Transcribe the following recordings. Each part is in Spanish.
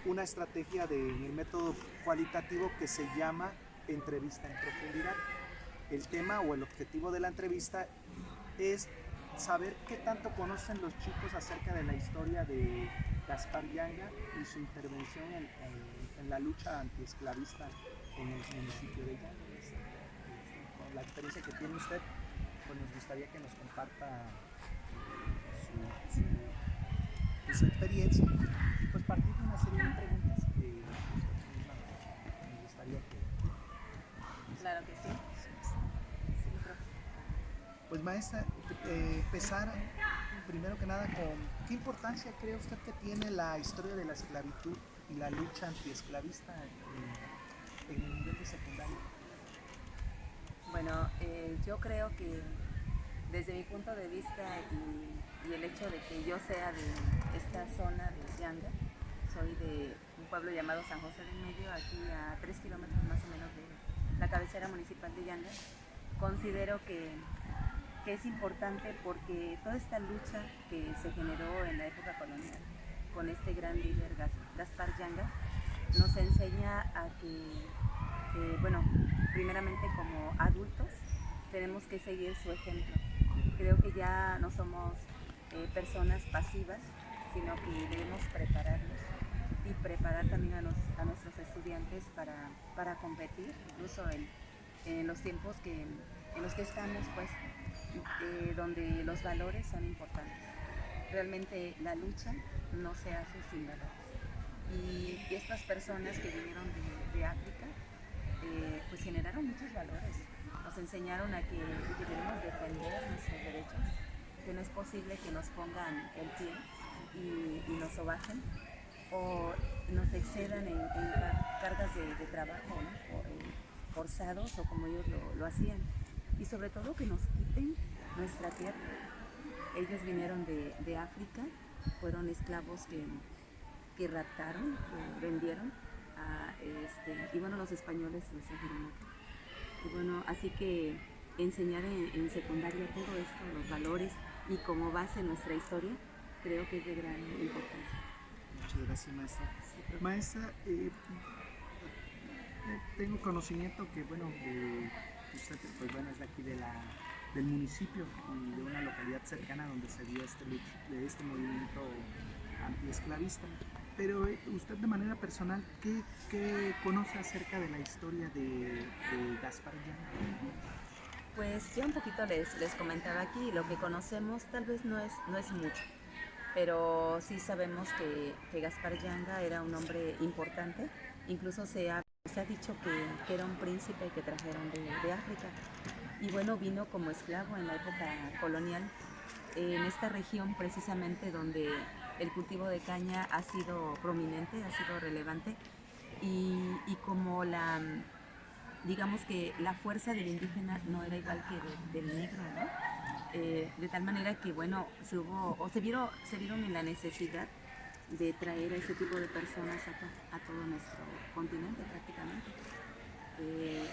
una estrategia del método cualitativo que se llama entrevista en profundidad. El tema o el objetivo de la entrevista es saber qué tanto conocen los chicos acerca de la historia de Gaspar Yanga y su intervención en la lucha antiesclavista en el municipio de Yanga. Con la experiencia que tiene usted, pues nos gustaría que nos comparta su experiencia, pues partir de una serie de preguntas que usted misma nos gustaría que... Claro que sí. Sí, profe. Pues maestra, empezar primero que nada con qué importancia cree usted que tiene la historia de la esclavitud y la lucha antiesclavista en el nivel de secundaria. Bueno, yo creo que desde mi punto de vista y el hecho de que yo sea de esta zona de Yanga, soy de un pueblo llamado San José del Medio, aquí a 3 kilómetros más o menos de la cabecera municipal de Yanga, considero que es importante porque toda esta lucha que se generó en la época colonial con este gran líder Gaspar Yanga nos enseña a bueno, primeramente como adultos tenemos que seguir su ejemplo. Creo que ya no somos personas pasivas, sino que debemos prepararnos y preparar también a nuestros estudiantes para competir, incluso en los tiempos en los que estamos, pues, donde los valores son importantes. Realmente la lucha no se hace sin valores. Y estas personas que vinieron de África, pues generaron muchos valores. Nos enseñaron a que debemos defender nuestros derechos, que no es posible que nos pongan el pie y nos sobajen o nos excedan en cargas de trabajo, ¿no? O, forzados o como ellos lo hacían. Y sobre todo que nos quiten nuestra tierra. Ellos vinieron de África, fueron esclavos que raptaron, que vendieron, y bueno, los españoles los trajeron acá. Y bueno, así que enseñar en secundaria todo esto, los valores y como base nuestra historia, creo que es de gran importancia. Muchas gracias, maestra. Sí, Maestra, tengo conocimiento que, bueno, usted pues, bueno, es de aquí del municipio y de una localidad cercana donde se dio este movimiento antiesclavista. Pero usted de manera personal, ¿qué conoce acerca de la historia de Gaspar Llano? pues yo un poquito les comentaba aquí, lo que conocemos tal vez no es mucho, pero sí sabemos que Gaspar Yanga era un hombre importante, incluso se ha dicho que era un príncipe que trajeron de África, y bueno, vino como esclavo en la época colonial, en esta región precisamente donde el cultivo de caña ha sido prominente, ha sido relevante, y como digamos que la fuerza del indígena no era igual que del negro, ¿no? De tal manera que, bueno, se vieron en la necesidad de traer a ese tipo de personas acá, a todo nuestro continente prácticamente.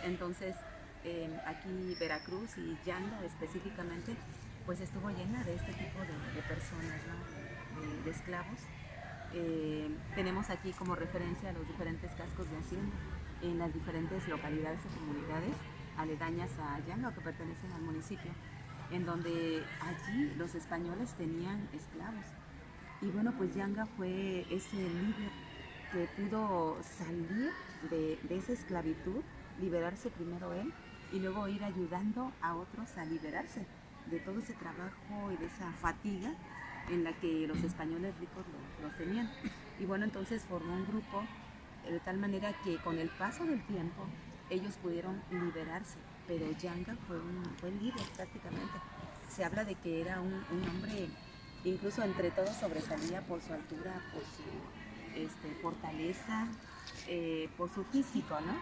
Entonces, aquí Veracruz y Yanga específicamente, pues estuvo llena de este tipo de personas, ¿no? De esclavos. Tenemos aquí como referencia los diferentes cascos de hacienda en las diferentes localidades o comunidades aledañas a Yanga, que pertenecen al municipio, en donde allí los españoles tenían esclavos. Y bueno, pues Yanga fue ese líder que pudo salir de esa esclavitud, liberarse primero él y luego ir ayudando a otros a liberarse de todo ese trabajo y de esa fatiga en la que los españoles ricos los tenían. Y bueno, entonces formó un grupo de tal manera que con el paso del tiempo ellos pudieron liberarse, pero Yanga fue el líder prácticamente. Se habla de que era un hombre, incluso entre todos sobresalía por su altura, por su fortaleza, por su físico, ¿no?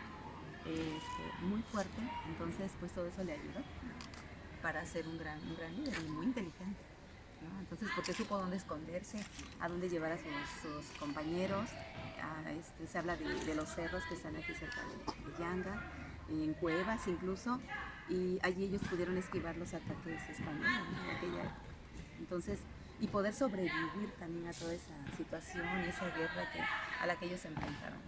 Muy fuerte, entonces pues todo eso le ayudó para ser un gran líder y muy inteligente, ¿no? Entonces, porque supo dónde esconderse, a dónde llevar a sus compañeros. Se habla de los cerros que están aquí cerca de Yanga, en cuevas incluso, y allí ellos pudieron esquivar los ataques españoles, ¿no? Entonces, y poder sobrevivir también a toda esa situación y esa guerra a la que ellos se enfrentaron.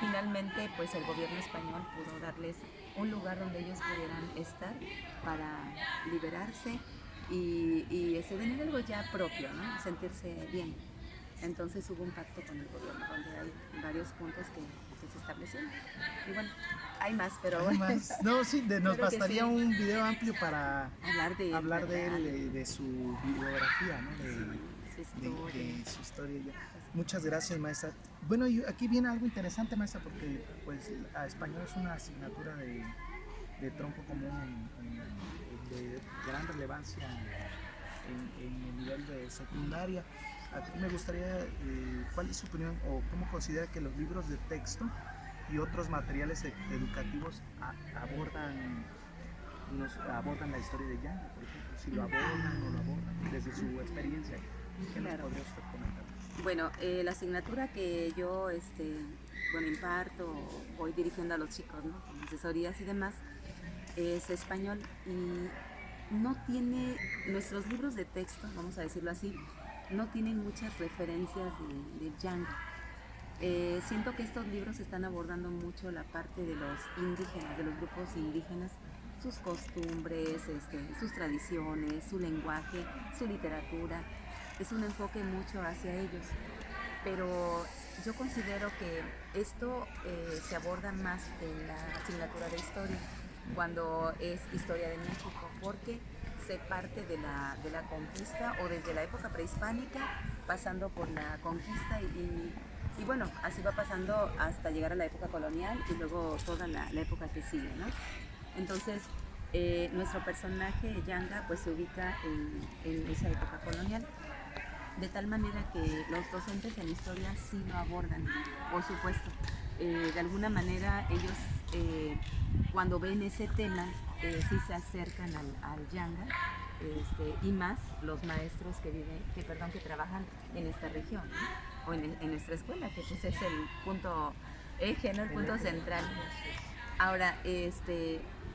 Finalmente, pues el gobierno español pudo darles un lugar donde ellos pudieran estar para liberarse y tener algo ya propio, ¿no? Sentirse bien. Entonces hubo un pacto con el gobierno donde hay varios puntos que se establecieron. Y bueno, hay más, pero Hay más. No, sí, nos claro que bastaría sí. un video amplio para Hablar de ¿verdad? él, de su biografía, ¿no? Sí, su historia. De su historia. Ya. Muchas gracias, maestra. Bueno, y aquí viene algo interesante, maestra, porque pues a español es una asignatura de tronco común, de gran relevancia en el nivel de secundaria. Aquí me gustaría, ¿cuál es su opinión o cómo considera que los libros de texto y otros materiales educativos abordan la historia de Yanga, por ejemplo? Si lo abordan o no lo abordan, desde su experiencia, ¿qué nos Claro. podría usted comentar? Bueno, la asignatura que yo bueno, imparto, voy dirigiendo a los chicos, ¿no? Con asesorías y demás, es español y no tiene, nuestros libros de texto, vamos a decirlo así, no tienen muchas referencias de Django. Siento que estos libros están abordando mucho la parte de los indígenas, de los grupos indígenas, sus costumbres, sus tradiciones, su lenguaje, su literatura. Es un enfoque mucho hacia ellos. Pero yo considero que esto se aborda más en la asignatura de historia, cuando es historia de México, porque se parte de la conquista o desde la época prehispánica, pasando por la conquista y bueno, así va pasando hasta llegar a la época colonial y luego toda la época que sigue, ¿no? Entonces, nuestro personaje, Yanga, pues se ubica en esa época colonial. De tal manera que los docentes en historia sí lo abordan, por supuesto. De alguna manera ellos cuando ven ese tema sí se acercan al Yanga y más los maestros que trabajan en esta región, ¿no? O en nuestra escuela, que pues es el punto eje, ¿no? El punto central. Ahora,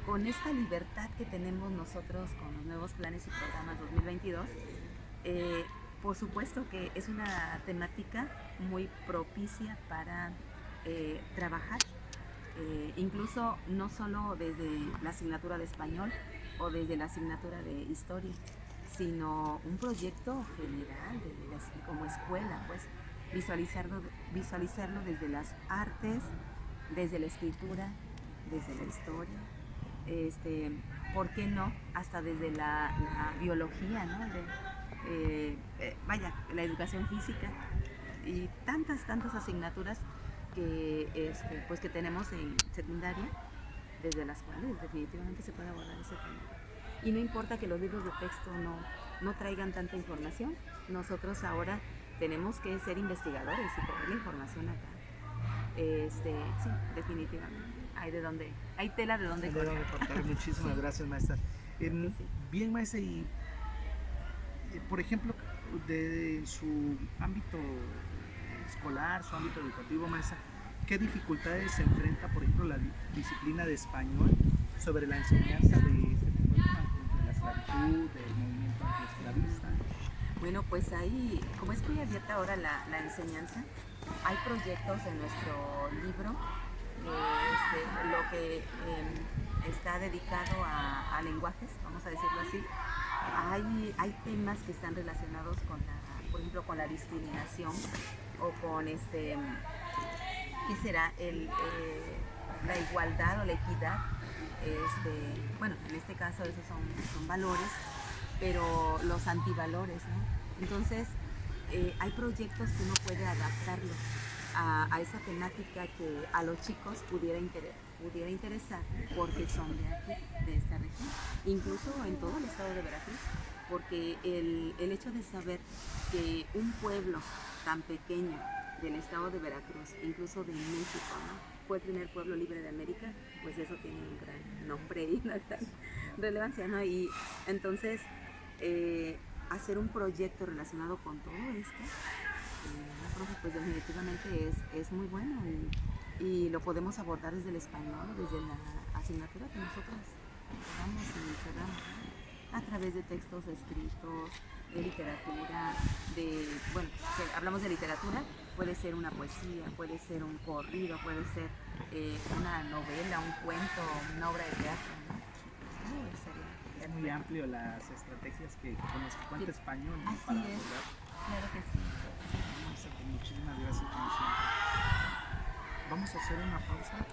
con esta libertad que tenemos nosotros con los nuevos planes y programas 2022, por supuesto que es una temática muy propicia para trabajar, incluso no solo desde la asignatura de español o desde la asignatura de historia, sino un proyecto general como escuela, pues visualizarlo desde las artes, desde la escritura, desde la historia, ¿por qué no? Hasta desde la biología, ¿no? Vaya, la educación física y tantas asignaturas pues que tenemos en secundaria, desde las cuales definitivamente se puede abordar ese tema. Y no importa que los libros de texto no traigan tanta información, nosotros ahora tenemos que ser investigadores y poner la información acá. Sí, definitivamente. Hay tela de donde cortar. Muchísimas Sí. gracias, maestra. Sí. Bien, maestra, y por ejemplo, de su ámbito escolar, su ámbito educativo, maestra, ¿qué dificultades se enfrenta, por ejemplo, la disciplina de español sobre la enseñanza de este tipo de temas, de la esclavitud, del movimiento antiesclavista? Bueno, pues ahí, como es muy abierta ahora la enseñanza, hay proyectos en nuestro libro, lo que está dedicado a lenguajes, vamos a decirlo así. Hay temas que están relacionados por ejemplo, con la discriminación o con ¿qué será? La igualdad o la equidad. Bueno, en este caso esos son valores, pero los antivalores, ¿no? Entonces, hay proyectos que uno puede adaptarlos a esa temática que a los chicos pudiera interesar porque son de aquí, de esta región, incluso en todo el estado de Veracruz, porque el hecho de saber que un pueblo tan pequeño del estado de Veracruz, incluso de México, ¿no? Fue el primer pueblo libre de América, pues eso tiene un gran nombre y una gran relevancia, ¿no? Y entonces, hacer un proyecto relacionado con todo esto, pues definitivamente es muy bueno y lo podemos abordar desde el español, desde la asignatura que nosotros damos y cerramos, ¿no? a través de textos escritos, de literatura, bueno, si hablamos de literatura, puede ser una poesía, puede ser un corrido, puede ser una novela, un cuento, una obra de teatro, ¿no? Es muy amplio las estrategias que con las que cuenta español, ¿no? Así Para es, abordar. claro que sí. Pues muchísimas gracias, como siempre. Vamos a hacer una pausa